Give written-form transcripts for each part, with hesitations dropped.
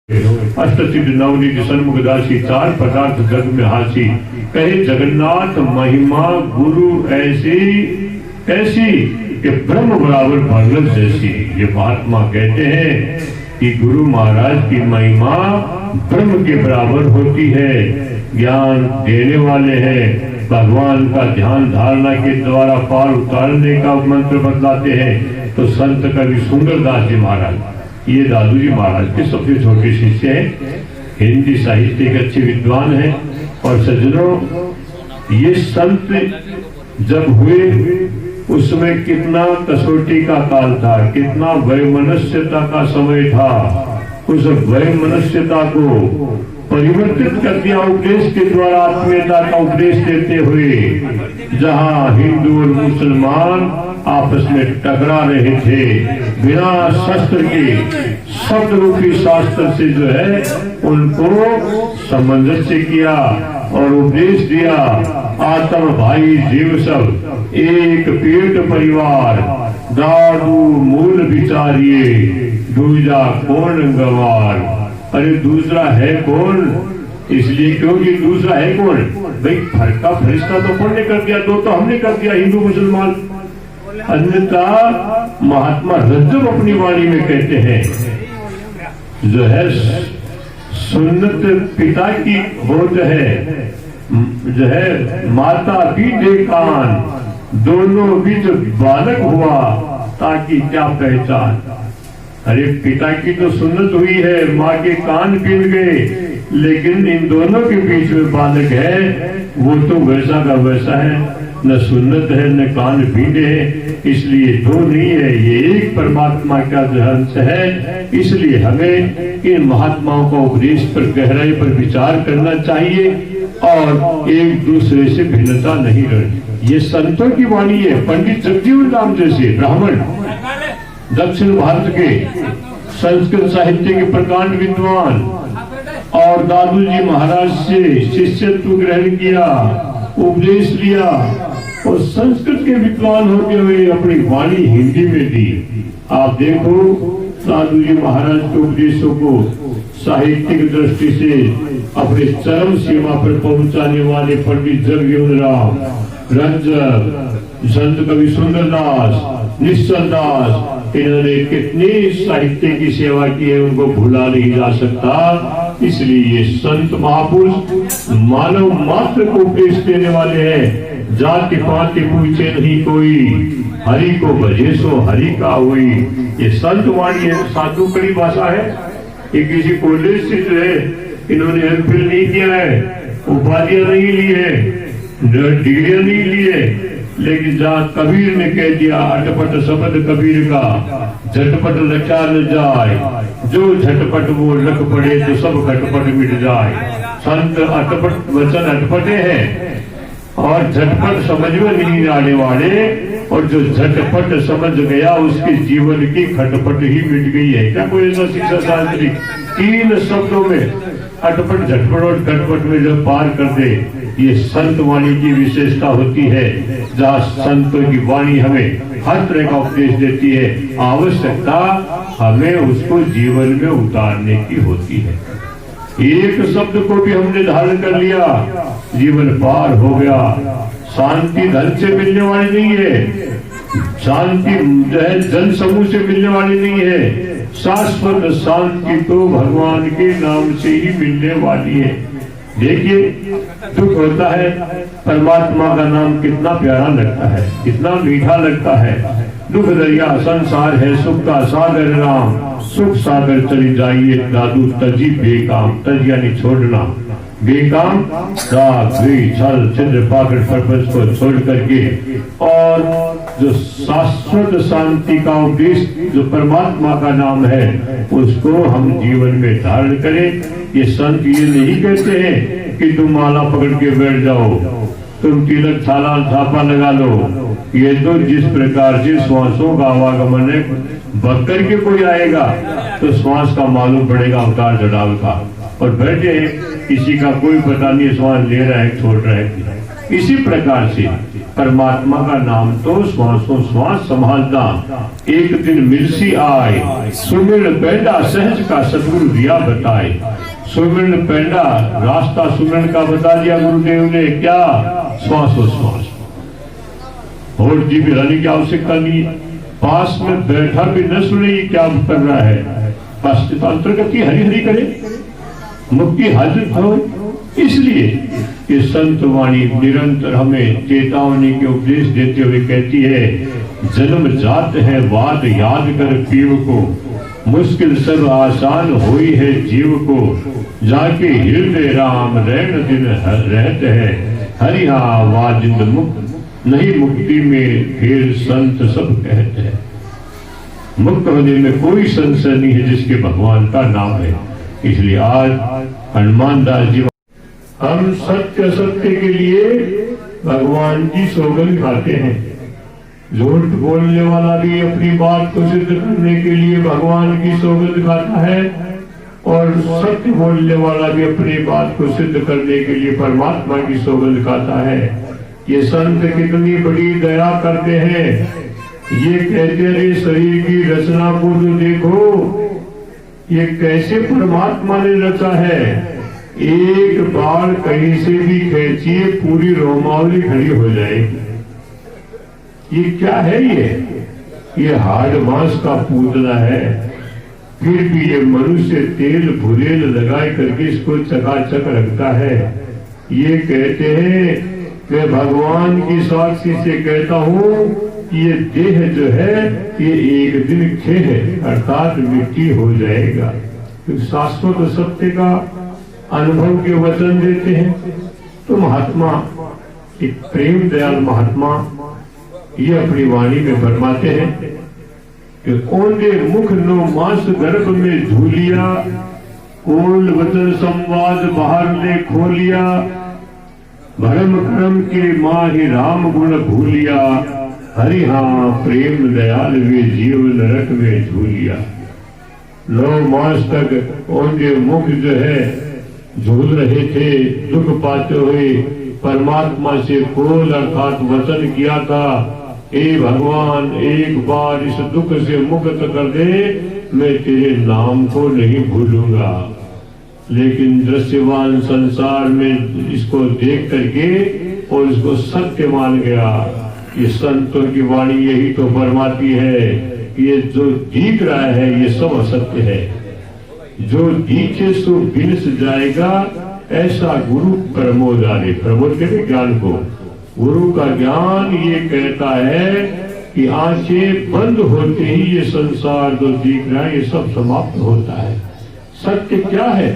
अष्ट सिद्ध नवनीत सन्मुख दासी चार पदार्थ जग में हासी। कहे जगन्नाथ महिमा गुरु ऐसी ऐसी कि ब्रह्म बराबर भगवत जैसी। ये महात्मा कहते हैं कि गुरु महाराज की महिमा ब्रह्म के बराबर होती है। ज्ञान देने वाले हैं, भगवान का ध्यान धारणा के द्वारा पार उतारने का मंत्र बतलाते हैं। तो संत कवि सुंदरदास जी महाराज, ये दादू जी महाराज के सबसे छोटे शिष्य हैं, हिंदी साहित्य के अच्छे विद्वान हैं। और सज्जनों, ये संत जब हुए उस समय कितना कसौटी का काल था, कितना वैमनस्यता का समय था। उस वैमनस्यता को परिवर्तित कर दिया उपदेश के द्वारा, आत्मीयता का उपदेश देते हुए। जहाँ हिंदू और मुसलमान आपस में टकरा रहे थे, बिना शस्त्र के शब्द रूपी शास्त्र से जो है उनको सामंजस्य किया और उपदेश दिया। आत्म भाई जीव सब एक पेट परिवार, दादू मूल विचारिये दूजा कौन गवार। अरे दूसरा है कौन? इसलिए क्योंकि दूसरा है कौन भाई, फर्का फरिश्ता तो कौन ने कर दिया, दो तो हमने कर दिया, हिंदू मुसलमान। अन्यथा महात्मा रज्जब अपनी वाणी में कहते हैं जो है सुन्नत पिता की होत है, जो है माता भी दे कान, दोनों बीच बालक हुआ ताकि क्या पहचान। अरे पिता की तो सुन्नत हुई है, माँ के कान पीन गए, लेकिन इन दोनों के बीच में बालक है, वो तो वैसा का वैसा है, न सुन्नत है न कान पीने है। इसलिए दो नहीं है, ये एक परमात्मा का जो अंश है। इसलिए हमें इन महात्माओं का उपदेश पर गहराई पर विचार करना चाहिए और एक दूसरे से भिन्नता नहीं रखनी। ये संतों की वाणी है। पंडित जगजीवन राम जैसे ब्राह्मण, दक्षिण भारत के संस्कृत साहित्य के प्रकांड विद्वान, और दादू जी महाराज से शिष्यत्व ग्रहण किया, उपदेश लिया और संस्कृत के विद्वान होते हुए अपनी वाणी हिंदी में दी। आप देखो दादू जी महाराज के उपदेशों को साहित्यिक दृष्टि से अपने चरम सीमा पर पहुंचाने वाले पंडित जगजीवन राम, रंजक, संत कवि सुंदरदास, निश्चल दास, इन्होंने कितनी साहित्य की सेवा की है, उनको भुला नहीं जा सकता। इसलिए ये संत महापुरुष मानव मात्र को उपदेश देने वाले हैं। जाति पाति पूछे नहीं कोई, हरि को भजे सो हरि का हुई। ये संत वाणी है, साधु कड़ी भाषा है। ये किसी कॉलेज से जो है इन्होंने एमफिल नहीं किया है, उपाधियां नहीं ली है, डिग्रियां नहीं ली है, लेकिन जहाँ कबीर ने कह दिया अटपट शब्द कबीर का, झटपट लचा न जाए, जो झटपट वो लख पड़े तो सब खटपट मिट जाए। संत अटपट वचन अटपटे हैं और झटपट समझ में नहीं आने वाले, और जो झटपट समझ गया उसके जीवन की खटपट ही मिट गई है। क्या कोई ऐसा शिक्षा शास्त्री तीन शब्दों में अटपट झटपट और खटपट में जब पार कर दे, ये संत वाणी की विशेषता होती है। जहाँ संतों की वाणी हमें हर तरह का उपदेश देती है, आवश्यकता हमें उसको जीवन में उतारने की होती है। एक शब्द को भी हमने धारण कर लिया, जीवन पार हो गया। शांति धन से मिलने वाली नहीं है, शांति जो है जन समूह से मिलने वाली नहीं है। शाश्वत शांति तो भगवान के नाम से ही मिलने वाली है। देखिए दुख होता है, परमात्मा का नाम कितना प्यारा लगता है, कितना मीठा लगता है। दुख दरिया संसार है, सुख का सागर राम, सुख सागर चली जाइए दादू तजी बेकाम। तज यानी छोड़ना, बेकाम राग छल छिद्र पाकड़ प्रपंच को छोड़ करके, और जो शाश्वत शांति का उपदेश जो परमात्मा का नाम है उसको हम जीवन में धारण करें। ये संत ये नहीं कहते हैं कि तुम माला पकड़ के बैठ जाओ, तुम तिलक छाला छापा लगा लो। ये तो जिस प्रकार से श्वासों का आवागमन है, बक करके कोई आएगा तो श्वास का मालूम पड़ेगा उतार चढ़ाव का, और बैठे किसी का कोई पता नहीं श्वास ले रहा है छोड़ रहा है। इसी प्रकार से परमात्मा का नाम तो श्वासों श्वास संभालना। एक दिन मिलसी आए सुमिर पैदा सहज का सतगुरु दिया बताए। सुमिर पैदा रास्ता सुमिर का बता दिया गुरुदेव ने, क्या? श्वासों श्वास। और जी भी रहने की आवश्यकता नहीं है, पास में बैठा भी न सुने क्या कर रहा है, बस अंतर्गति हरि हरि करे, मुक्ति हाजिर हो। इसलिए ये संत वाणी निरंतर हमें चेतावनी के उपदेश देते हुए कहती है, जन्म जात है वाद याद कर पीव को, मुश्किल सब आसान हुई है जीव को, जाके हृदय राम रैन दिन रहते हैं, हरिहा वाजिंद मुक्त नहीं मुक्ति में फिर संत सब कहते हैं। मुक्त होने में कोई संशय नहीं है जिसके भगवान का नाम है। इसलिए आज हनुमान दास जी, हम सत्य सत्य के लिए भगवान की सौगंध खाते हैं। झूठ बोलने वाला भी अपनी बात को सिद्ध करने के लिए भगवान की सौगंध खाता है, और सत्य बोलने वाला भी अपनी बात को सिद्ध करने के लिए परमात्मा की सौगंध खाता है। ये संत कितनी बड़ी दया करते हैं। ये कहते रहे शरीर की रचना को तो देखो, ये कैसे परमात्मा ने रचा है। एक बार कहीं से भी खींचिए पूरी रोमावली खड़ी हो जाएगी। ये क्या है? ये हाड़ मांस का पुतला है, फिर भी ये मनुष्य तेल भुलेल लगाए करके इसको चकाचक रखता है। ये कहते हैं, मैं भगवान की साक्षी से कहता हूँ, ये देह जो है ये एक दिन खेह अर्थात मिट्टी हो जाएगा। तो शाश्वत सत्य का अनुभव के वचन देते हैं। तो महात्मा, एक प्रेम दयाल महात्मा, ये अपनी वाणी में फरमाते हैं कि ओंदे मुख नो मांस गर्भ में झूलिया, कोल वचन संवाद बाहर ने खोलिया, भरम कर्म के माँ ही राम गुण भूलिया, हरि हाँ प्रेम दयाल वे जीव नरक में झूलिया। 9 मास तक ओंदे मुख जो है झूल रहे थे, दुख पाते हुए परमात्मा से कोल अर्थात वचन किया था, हे भगवान एक बार इस दुख से मुक्त कर दे, मैं तेरे नाम को नहीं भूलूंगा। लेकिन दृश्यवान संसार में इसको देख करके और इसको सत्य मान गया। ये संतों की वाणी यही तो फरमाती है, ये जो दिख रहा है ये सब असत्य है, जो दिखे सो बिनस जाएगा, ऐसा गुरु प्रमोद आने। प्रमोद कहते ज्ञान को, गुरु का ज्ञान ये कहता है कि आंखें बंद होते ही ये संसार जो दिख रहा है ये सब समाप्त होता है। सत्य क्या है?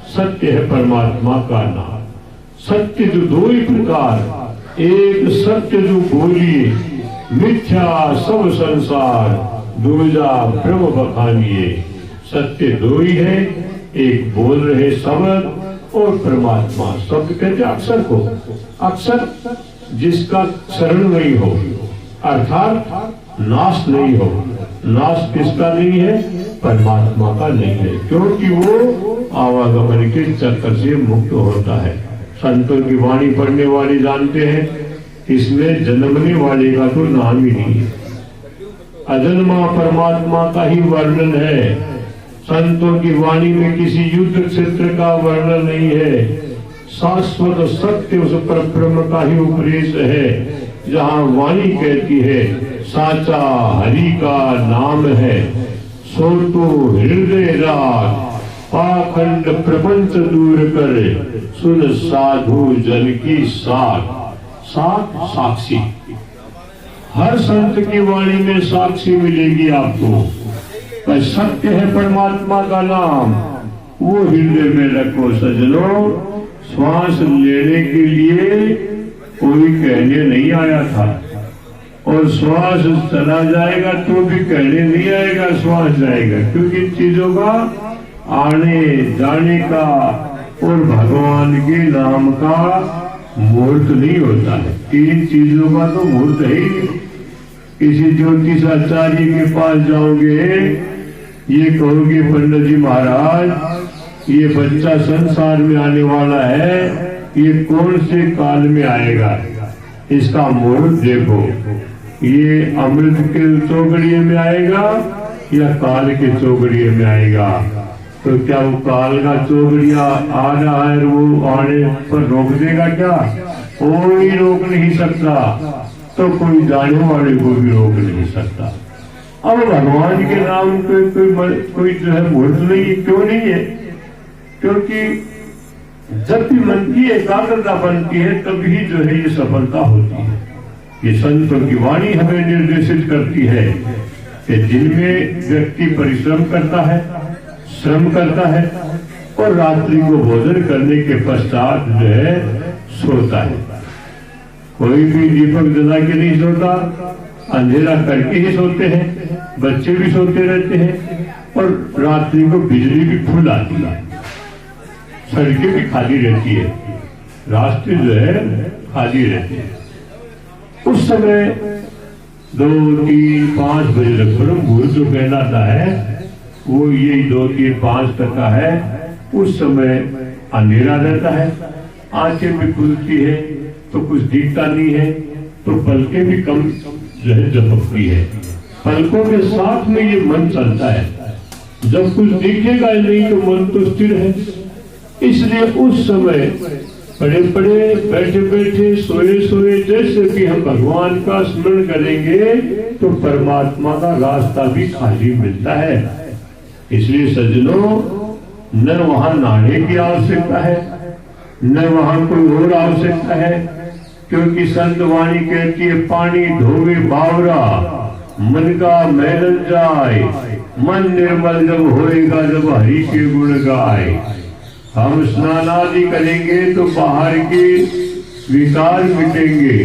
सत्य है परमात्मा का नाम। सत्य जो दो ही प्रकार, एक सत्य जो बोलिए मिथ्या सब संसार, दूजा ब्रह्म बखानिए। सत्य दो ही है, एक बोल रहे शब्द और परमात्मा। शब्द कहते अक्षर को, अक्षर जिसका शरण नहीं हो अर्थात नाश नहीं हो। नाश किसका नहीं है? परमात्मा का नहीं है, क्योंकि वो आवागमन के चक्कर से मुक्त होता है। संतों की वाणी पढ़ने वाले जानते हैं इसमें जन्मने वाले का तो नाम ही नहीं है। अजन्मा परमात्मा का ही वर्णन है। संतों की वाणी में किसी युद्ध क्षेत्र का वर्णन नहीं है। शाश्वत सत्य उस पर ब्रह्म का ही उपदेश है। जहाँ वाणी कहती है साचा हरि का नाम है, सो तो हृदय राग पाखंड प्रपंच दूर करे, सुन साधु जन की साख। साख साक्षी, हर संत की वाणी में साक्षी मिलेगी आपको। पर सत्य है परमात्मा का नाम, वो हृदय में रखो सजनों। श्वास लेने के लिए कोई कहने नहीं आया था, और श्वास चला जाएगा तो भी कहने नहीं आएगा श्वास जाएगा, क्योंकि चीजों का आने जाने का और भगवान के नाम का मुहूर्त नहीं होता है। 3 चीजों का तो मुहूर्त है ही। किसी ज्योतिष आचार्य के पास जाओगे, ये कहोगे पंडित जी महाराज ये बच्चा संसार में आने वाला है, ये कौन से काल में आएगा, इसका मुहूर्त देखो, ये अमृत के चौगड़िए में आएगा या काल के चौगड़िए में आएगा। तो क्या वो काल का चौगड़िया आ रहा है, वो आने पर रोक देगा क्या? कोई रोक नहीं सकता, तो कोई जाने वाले को भी रोक नहीं सकता। अब भगवान के नाम पे कोई जो है मुहूर्त नहीं, क्यों नहीं है? क्योंकि जब भी मन की एकाग्रता बनती है तभी जो है ये सफलता होती है। ये संतों की वाणी हमें निर्देशित करती है कि जिनमें व्यक्ति परिश्रम करता है, श्रम करता है और रात्रि को भोजन करने के पश्चात जो है सोता है। कोई भी दीपक जला के नहीं सोता, अंधेरा करके ही सोते हैं, बच्चे भी सोते रहते हैं और रात्रि को बिजली भी फुल आती है, सड़कें भी खाली रहती है, रास्ते जो है खाली रहते हैं। उस समय 2, 3, 5 बजे तक मुहूर्त जो कहलाता है वो यही 2, 3, 5 तक का है। उस समय अंधेरा रहता है, आंखें भी खुलती है तो कुछ दिखता नहीं है, तो पलकें भी कम जो है झपकती है। पलकों के साथ में ये मन चलता है, जब कुछ दिखेगा नहीं तो मन तो स्थिर है। इसलिए उस समय पड़े पड़े, बैठे बैठे, सोए सोए जैसे भी हम भगवान का स्मरण करेंगे तो परमात्मा का रास्ता भी खाली मिलता है। इसलिए सज्जनों, न वहां नहाने की आवश्यकता है, न वहां कोई और आवश्यकता है, क्योंकि संत वाणी कहती है पानी धोवे बावरा मन का मैल जाए, मन निर्मल जब होएगा जब हरि के गुण गाए। हम स्नान आदि करेंगे तो बाहर के विकार मिटेंगे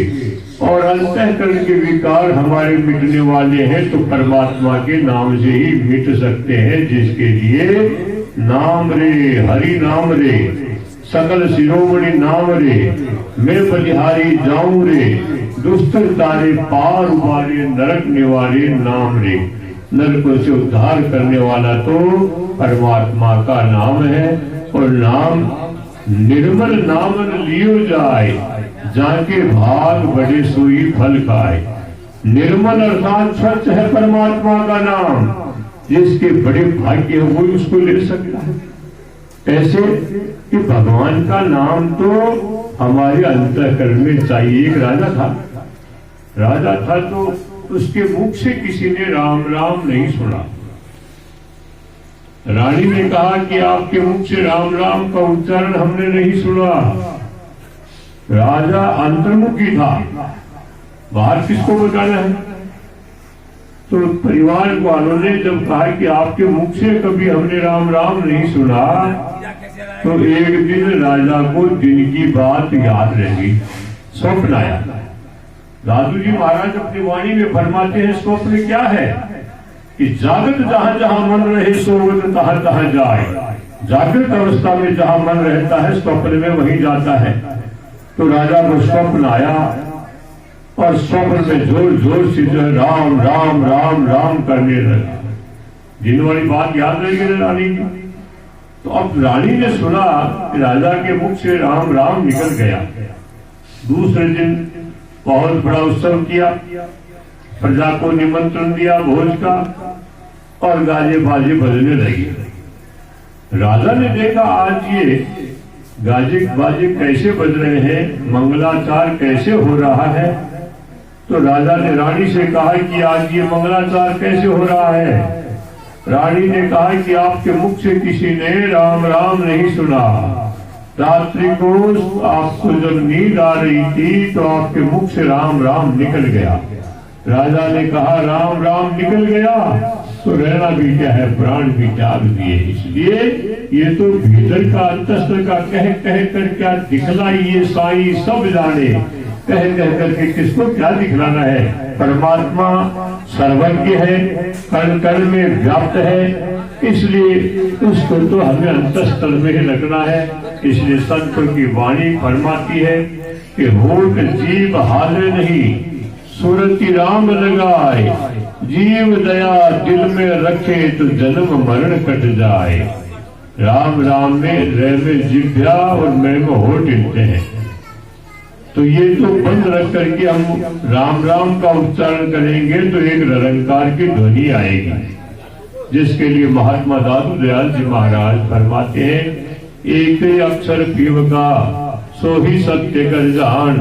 और अंतःकरण के विकार हमारे मिटने वाले हैं, तो परमात्मा के नाम से ही मिट सकते हैं। जिसके लिए नाम रे हरि नाम रे, सकल शिरोमणि नाम रे, मैं बलिहारी जाऊं रे, दुष्तर तारे पार उबारे, नरक निवारे नाम रे। नरकों से उद्धार करने वाला तो परमात्मा का नाम है। और नाम निर्मल नामन लियो जाए, जाके भाग बड़े सोई फल खाए। निर्मल अर्थात स्वच्छ है परमात्मा का नाम, जिसके बड़े भाग्य है वो उसको ले सकता है। ऐसे कि भगवान का नाम तो हमारे अंतःकरण में चाहिए। एक राजा था तो उसके मुख से किसी ने राम राम नहीं सुना। रानी ने कहा कि आपके मुख से राम राम का उच्चारण हमने नहीं सुना। राजा अंतर्मुखी था, बाहर किसको बताना है? तो परिवार वालों ने जब कहा कि आपके मुख से कभी हमने राम राम नहीं सुना, तो एक दिन राजा को दिन की बात याद रह गई। स्वप्न आया। दादू जी महाराज अपनी वाणी में फरमाते हैं स्वप्न क्या है कि जागृत जहां जहां मन रहे सोवत तहां तहां जाए। जागृत अवस्था में जहां मन रहता है स्वप्न में वहीं जाता है। तो राजा को स्वप्न आया और स्वप्न में जोर जोर से जो राम राम राम राम करने लगे। दिन वाली बात याद रह गई रानी की। तो अब रानी ने सुना कि राजा के मुख से राम राम निकल गया। दूसरे दिन बहुत बड़ा उत्सव किया, प्रजा को निमंत्रण दिया भोज का और गाजे बाजे बजने लगे। राजा ने देखा आज ये गाजे बाजे कैसे बज रहे हैं, मंगलाचार कैसे हो रहा है। तो राजा ने रानी से कहा कि आज ये मंगलाचार कैसे हो रहा है। रानी ने कहा कि आपके मुख से किसी ने राम राम नहीं सुना। रात्रि को आपको जब नींद आ रही थी तो आपके मुख से राम राम निकल गया। राजा ने कहा राम राम निकल गया तो रहना भी क्या है, प्राण भी त्याग दिए। इसलिए ये तो भीतर का अंतस्त्र का कह कह कर क्या दिखलाइए साई सब जाने। कह कह करके किसको क्या दिखलाना है। परमात्मा सर्वज्ञ है, कण कण में व्याप्त है, इसलिए उसको तो हमें अंतस्थल में ही रखना है। इसलिए संतों की वाणी फरमाती है कि होठ जीव हाले नहीं, सुरति राम लगाए, जीव दया दिल में रखे तो जन्म मरण कट जाए। राम राम में रे में जिभ्या और मैं में होठ हिलते हैं। तो ये तो बंद रख करके हम राम राम का उच्चारण करेंगे तो एक निरंकार की ध्वनि आएगी, जिसके लिए महात्मा दादू दयाल जी महाराज फरमाते हैं, एक अक्षर पीव का सो ही सत्य कर जान,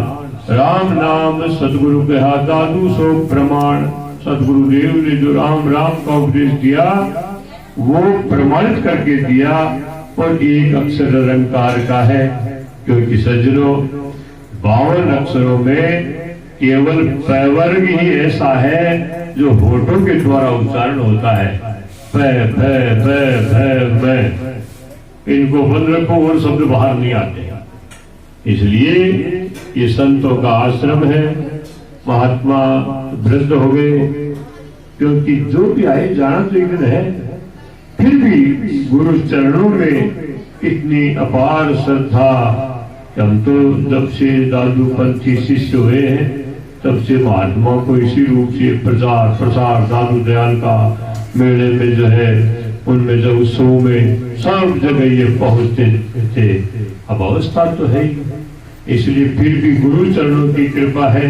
राम नाम सदगुरु कहा दादू सो प्रमाण। सदगुरुदेव ने जो राम राम का उपदेश दिया वो प्रमाणित करके दिया, और एक अक्षर निरंकार का है, क्योंकि सज्जनों 52 अक्षरों में केवल पैवर्ग ही ऐसा है जो होठों के द्वारा उच्चारण होता है। पै पै पै पै पै, इनको बंद रखो और शब्द बाहर नहीं आते। इसलिए ये संतों का आश्रम है। महात्मा वृद्ध हो गए, क्योंकि जो भी आए जाना तो एक दिन है, फिर भी गुरु चरणों में इतनी अपार श्रद्धा। हम तो जब से दादू पंथी शिष्य हुए हैं तब से महात्मा को इसी रूप से प्रचार प्रसार दादू दयाल का मेले में जो है, उनमें जो उत्सव में सब जगह ये पहुंचते थे। अब अवस्था तो है ही, इसलिए फिर भी गुरु चरणों की कृपा है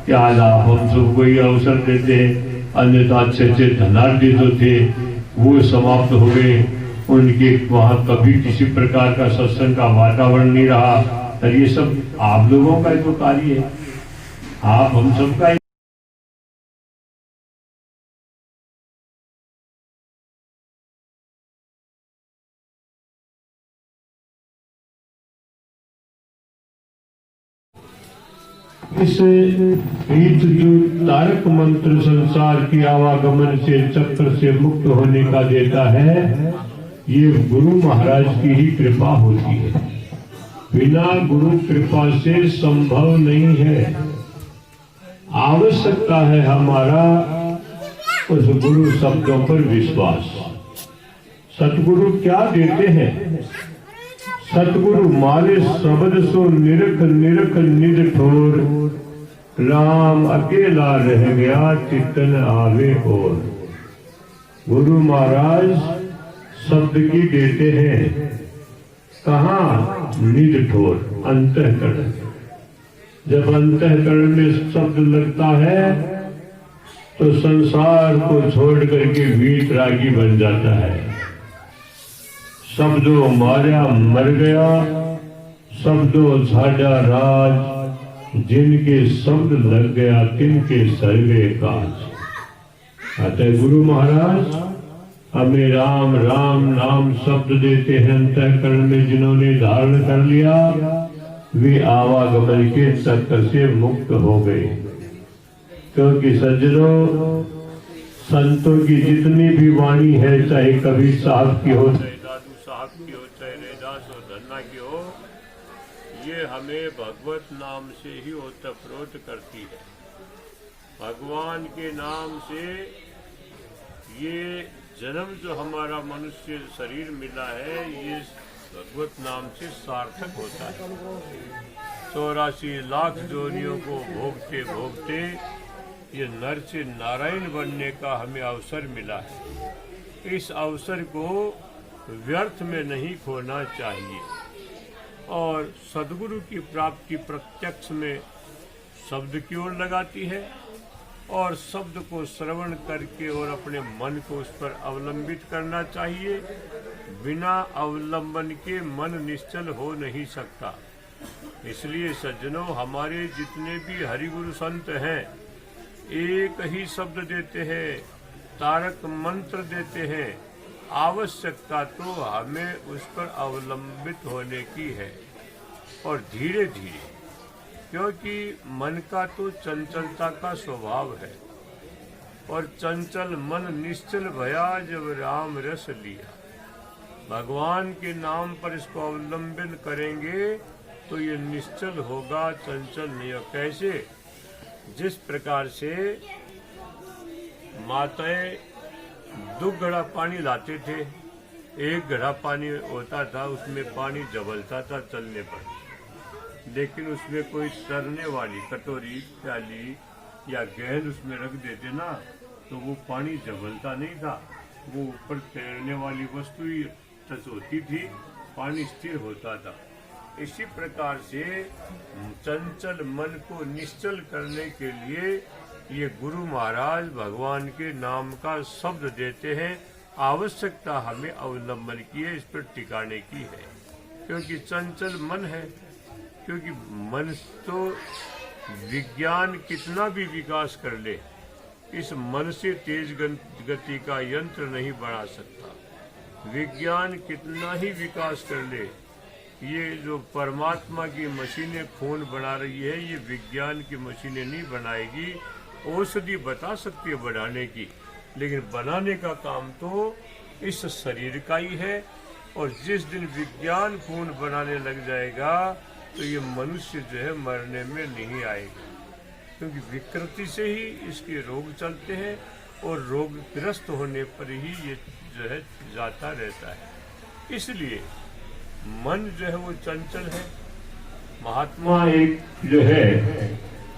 कि आज आप हम सबको ये अवसर देते हैं। अन्यथा अच्छे अच्छे धनाढ़ी जो थे वो समाप्त हो गए, उनके वहां कभी किसी प्रकार का सत्संग का वातावरण नहीं रहा। और ये सब आप लोगों का जो कार्य है, आप हम सबका। इस रीत जो तारक मंत्र संसार की आवागमन से चक्र से मुक्त होने का देता है, ये गुरु महाराज की ही कृपा होती है। बिना गुरु कृपा से संभव नहीं है। आवश्यकता है हमारा उस गुरु शब्दों पर विश्वास। सतगुरु क्या देते हैं? सतगुरु मारे शब्द सो निरख निरख निज ठोर, राम अकेला रह गया चितन आवे और। गुरु महाराज शब्द की देते हैं, कहाँ? निज ठोर, अंतःकरण। जब अंतःकरण में शब्द लगता है तो संसार को छोड़ करके वीतरागी बन जाता है। शब्दों मारा मर गया, शब्दों झाड़ा राज, जिनके शब्द लग गया तिनके सर्वे काज। अतः गुरु महाराज हमें राम राम नाम शब्द देते हैं। अंतःकरण में जिन्होंने धारण कर लिया वे आवागमन के चक्कर से मुक्त हो गए। क्योंकि सज्जनों, संतों की जितनी भी वाणी है, चाहे कबीर साहब की हो, चाहे दादू साहब की हो, चाहे रैदास और धन्ना की हो, ये हमें भगवत नाम से ही ओतप्रोत करती है। भगवान के नाम से ये जन्म जो हमारा मनुष्य शरीर मिला है, ये भगवत नाम से सार्थक होता है। 84 लाख जोनियों को भोगते भोगते ये नर से नारायण बनने का हमें अवसर मिला है। इस अवसर को व्यर्थ में नहीं खोना चाहिए। और सद्गुरु की प्राप्ति प्रत्यक्ष में शब्द की ओर लगाती है, और शब्द को श्रवण करके और अपने मन को उस पर अवलंबित करना चाहिए। बिना अवलंबन के मन निश्चल हो नहीं सकता। इसलिए सज्जनों, हमारे जितने भी हरिगुरु संत हैं, एक ही शब्द देते हैं, तारक मंत्र देते हैं। आवश्यकता तो हमें उस पर अवलंबित होने की है, और धीरे धीरे, क्योंकि मन का तो चंचलता का स्वभाव है, और चंचल मन निश्चल भया जब राम रस लिया। भगवान के नाम पर इसको अवलंबन करेंगे तो ये निश्चल होगा, चंचल नहीं हो। कैसे? जिस प्रकार से माताएं 2 घड़ा पानी लाते थे, एक घड़ा पानी होता था, उसमें पानी जबलता था चलने पर, लेकिन उसमें कोई तरने वाली कटोरी प्याली या गेंद उसमें रख देते ना, तो वो पानी जबलता नहीं था, वो ऊपर तैरने वाली वस्तु ही टच होती थी, पानी स्थिर होता था। इसी प्रकार से चंचल मन को निश्चल करने के लिए ये गुरु महाराज भगवान के नाम का शब्द देते हैं। आवश्यकता हमें अवलंबन की है, इस पर टिकाने की है, क्योंकि चंचल मन है। क्योंकि मन तो विज्ञान कितना भी विकास कर ले, इस मन से तेज गति का यंत्र नहीं बना सकता। विज्ञान कितना ही विकास कर ले, ये जो परमात्मा की मशीनें खून बना रही है, ये विज्ञान की मशीनें नहीं बनाएगी। औषधि बता सकती है बढ़ाने की, लेकिन बनाने का काम तो इस शरीर का ही है। और जिस दिन विज्ञान खून बनाने लग जाएगा तो ये मनुष्य जो है मरने में नहीं आएगा, क्योंकि विकृति से ही इसके रोग चलते हैं और रोगग्रस्त होने पर ही ये जो है जाता रहता है। इसलिए मन जो है वो चंचल है। महात्मा एक जो है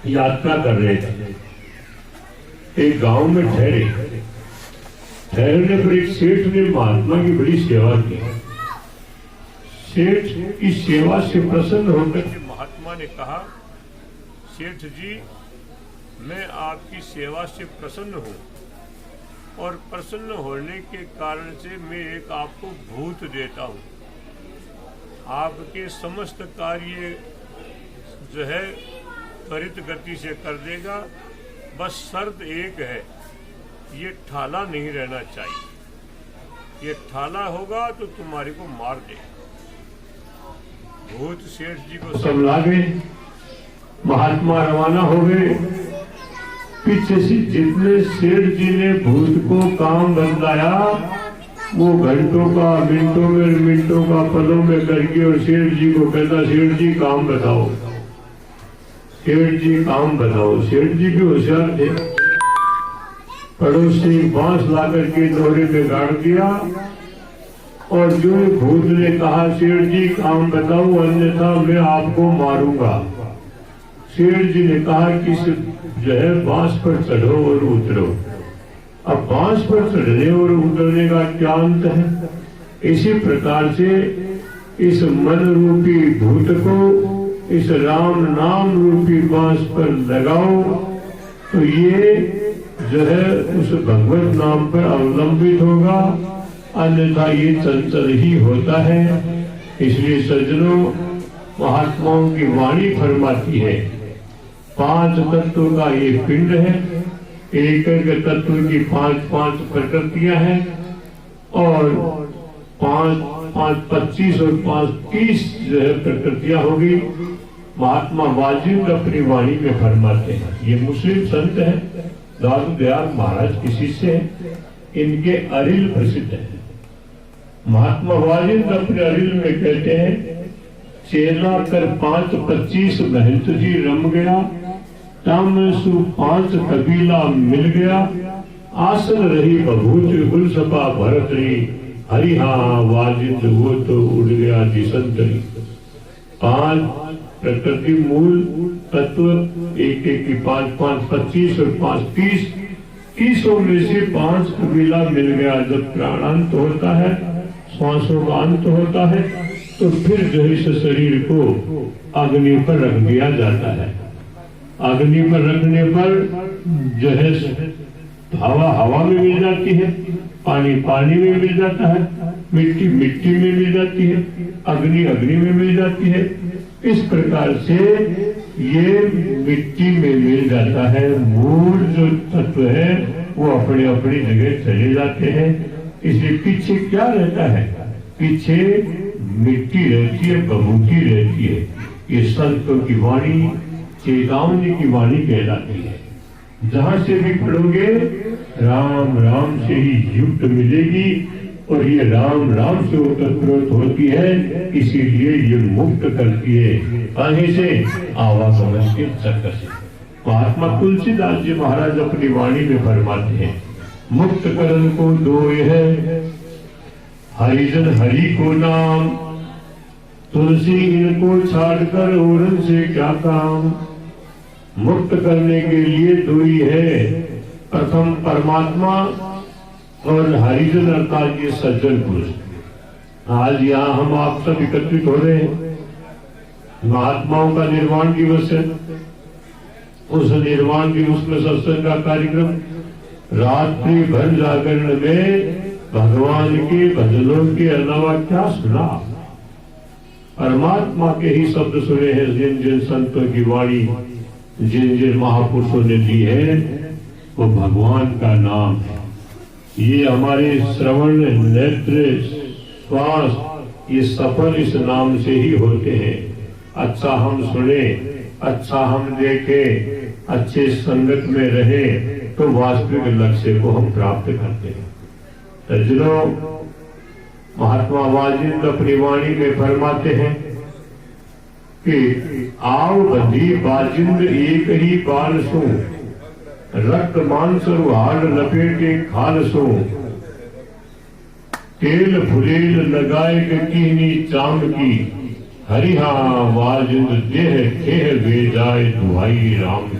यात्रा कर रहे थे, एक गांव में ठहरने पर एक सेठ ने महात्मा की बड़ी सेवा की। सेठ की सेवा से प्रसन्न होकर के महात्मा ने कहा, सेठ जी, मैं आपकी सेवा से प्रसन्न हूँ और प्रसन्न होने के कारण से मैं एक आपको भूत देता हूँ। आपके समस्त कार्य जो है त्वरित गति से कर देगा। बस शर्त एक है, ये ठाला नहीं रहना चाहिए। ये ठाला होगा तो तुम्हारे को मार देगा। भूत सेठ जी को समझा गए, महात्मा रवाना हो गए। पीछे से जितने सेठ जी ने भूत को काम बतलाया, वो घंटों का, मिनटों का, पलों में करके और सेठ जी को कहता, सेठ जी काम बताओ, सेठ जी काम बताओ। सेठ जी भी होशियार थे, पड़ोस से बांस ला करके दोहरे में गाड़ दिया और जो भूत ने कहा, सेठ जी काम बताओ अन्यथा मैं आपको मारूंगा। सेठ जी ने कहा कि जो है बांस पर चढ़ो और उतरो। अब बांस पर चढ़ने और उतरने का क्या अंत है? इसी प्रकार से इस मन रूपी भूत को इस राम नाम रूपी बांस पर लगाओ तो ये जो है उस भगवत नाम पर अवलंबित होगा, अन्यथा ये चंचल ही होता है। इसलिए सज्जनों, महात्माओं की वाणी फरमाती है, 5 तत्वों का ये पिंड है, एक एक तत्व की 5 प्रकृतियां हैं और 5 25 और 5 30 जो है प्रकृतियां होगी। महात्मा वाजिद अपनी वाणी में फरमाते हैं, ये मुस्लिम संत हैं, दादू दयाल महाराज के शिष्य हैं, इनके अरिल प्रसिद्ध है। महात्मा वाजिद अपने अरिल में कहते हैं, चेला कर 5 25 महंत जी रम गया, तम सु 5 कबीला मिल गया, आसन रही बभूत गुलसपा भरत रही, हरिहा वाजिद वो तो उड़ गया दिसंतरी। 5 प्रकृति मूल तत्व, एक की 5 25 और 5 30, 30 में से 5 कबीला मिल गया। जब प्राणांत होता है, श्वासों का अंत होता है, तो फिर जो इस शरीर को अग्नि पर रख दिया जाता है। अग्नि पर रखने पर जो है हवा में मिल जाती है, पानी में मिल जाता है, मिट्टी में मिल जाती है, अग्नि में मिल जाती है। इस प्रकार से ये मिट्टी में मिल जाता है। मूल जो तत्व है वो अपने अपनी जगह चले जाते हैं। इसलिए पीछे क्या रहता है? पीछे मिट्टी रहती है, बभूति रहती है। ये संतों की वाणी, चेतावनी की वाणी कहलाती है। जहां से भी पढ़ोगे राम राम से ही युक्त मिलेगी और ये राम राम से उत्पन्न होती है, इसीलिए ये मुक्त करती है। कहीं से? आवागमन के चक्कर से। महात्मा तुलसीदास जी महाराज अपनी वाणी में फरमाते हैं, मुक्त करन को दो है, हरिजन हरि को नाम, तुलसी इनको छाड़कर औरन से क्या काम। मुक्त करने के लिए दो ही है, प्रथम परमात्मा और हरिजन अर्थात ये सज्जन पुरुष। आज यहाँ हम आप सब एकत्रित हो रहे हैं, महात्माओं का निर्वाण दिवस है। उस निर्वाण दिवस में सत्संग का कार्यक्रम, रात्रि भर जागरण में भगवान के भजनों के अलावा क्या सुना? परमात्मा के ही शब्द सुने हैं। जिन जिन संतों की वाणी जिन जिन महापुरुषों ने दी है वो भगवान का नाम है। ये हमारे श्रवण, नेत्र, श्वास ये सफल इस नाम से ही होते हैं। अच्छा हम सुने, अच्छा हम देखे, अच्छे संगत में रहे तो वास्तविक लक्ष्य को हम प्राप्त करते हैं। सज्जनों, महात्मा वाजिंद अपनी वाणी में फरमाते हैं कि आओ बंधी बाजिंद एक ही बाल सो, रक्त मांस हाड़ लपेटे खाल सो, तेल फुलेल लगाए कीनी चाम की, हरिहा वाजिंद देह खेह वे जाए दुहाई राम की।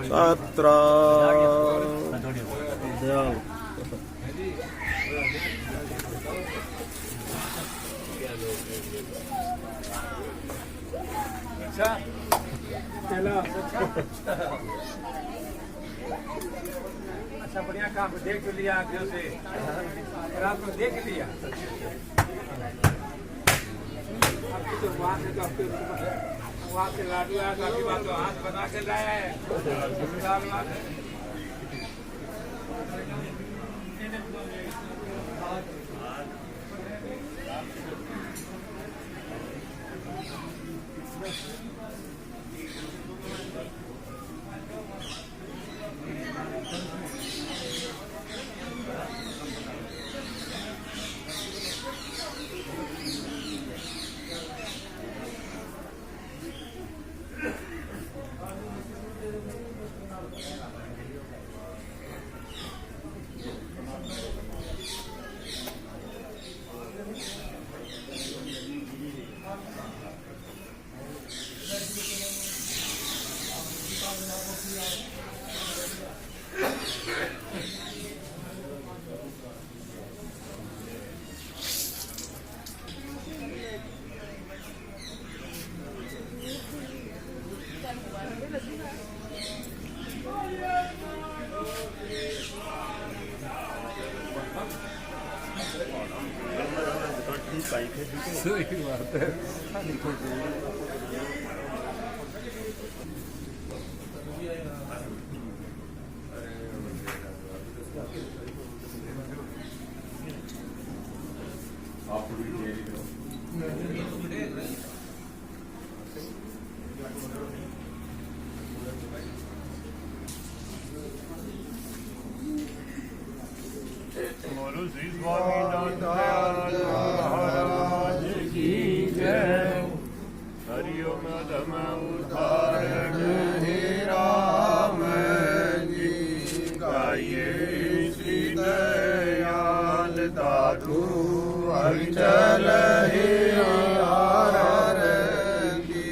Satra अच्छा बढ़िया काम देख लिया आगे से, रात को देख लिया। तो वहाँ से लाडू आया, काफी बात तो हाथ बना के लाया है। सही बात है। बोलो श्री स्वामीनाथ महाराज की जय। हरिओम धम उदाहरण हे राम जी, गाइए श्री दयाल दादू हरिचल हे आरती।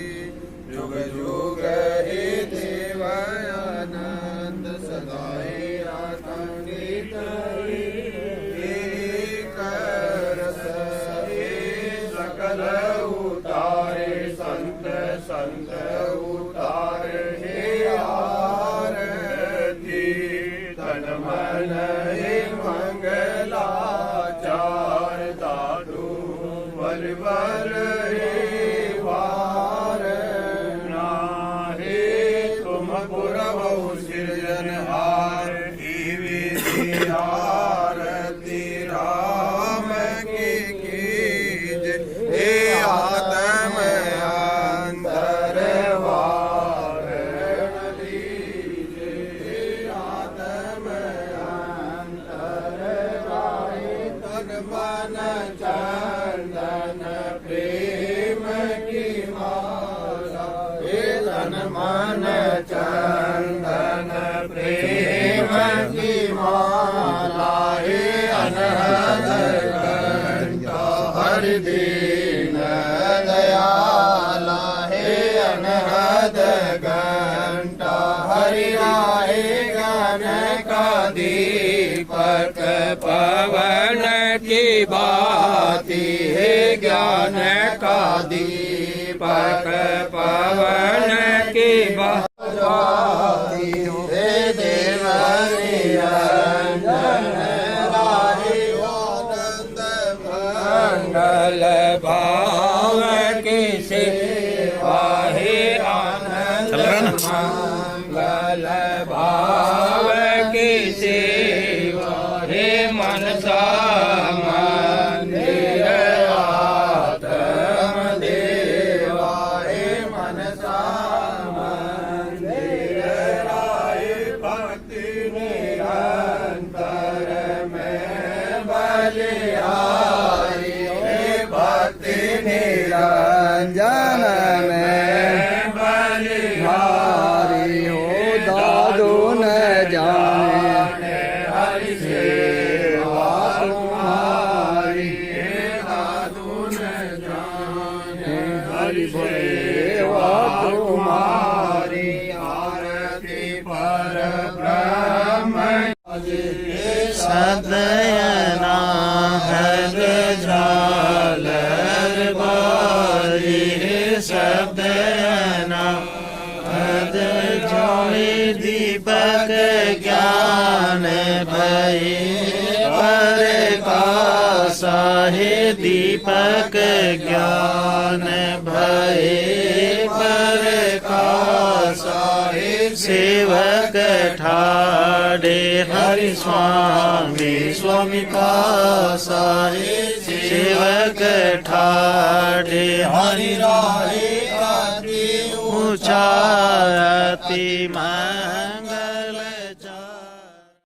जुग जुग हे देव आनंद सदाए आनंदित संत उतारे हे आरती। तन मन हे मंगलाचार दादू बल बल हे वार नाहे। तुम पुरबहु सृजनहार विधि आरती राम की कीज। हे आत्म चंदन प्रेम की माला। हे तन मन चंदन प्रेम की माला। हे अनहद घंटा हरि दीन दयाला। हे अनहद घंटा हरि राहे ज्ञान का दीपक पवन की बाती। हे ज्ञान का दीपक पवन की बाती। हे देव निरंजन राहे आनंद मंगल भाव की सेवा। हे आनंद मंगल भाव की सेवा। हे मनसा मंदिर आत्म देवा। हे मनसा मंदिर राय भक्ति निरंतर में बलिहारी। हे भक्ति निरंजन में बलिहारी। हो दादू न जाने हरि सेवा तुम्हारी। दादू न जाने हरि सेवा तुम्हारी। आरती पर ब्रह्म सदयना हर झालर बारी। सदयना हर झाले दीपक ज्ञान भई प्रकाशा। हे दीपक ज्ञान भई प्रकाशा। हे सेवक ठाड़े हरि स्वामी स्वामी पासा। हे सेवक ठाड़े हरि राहे अति ऊंचा अति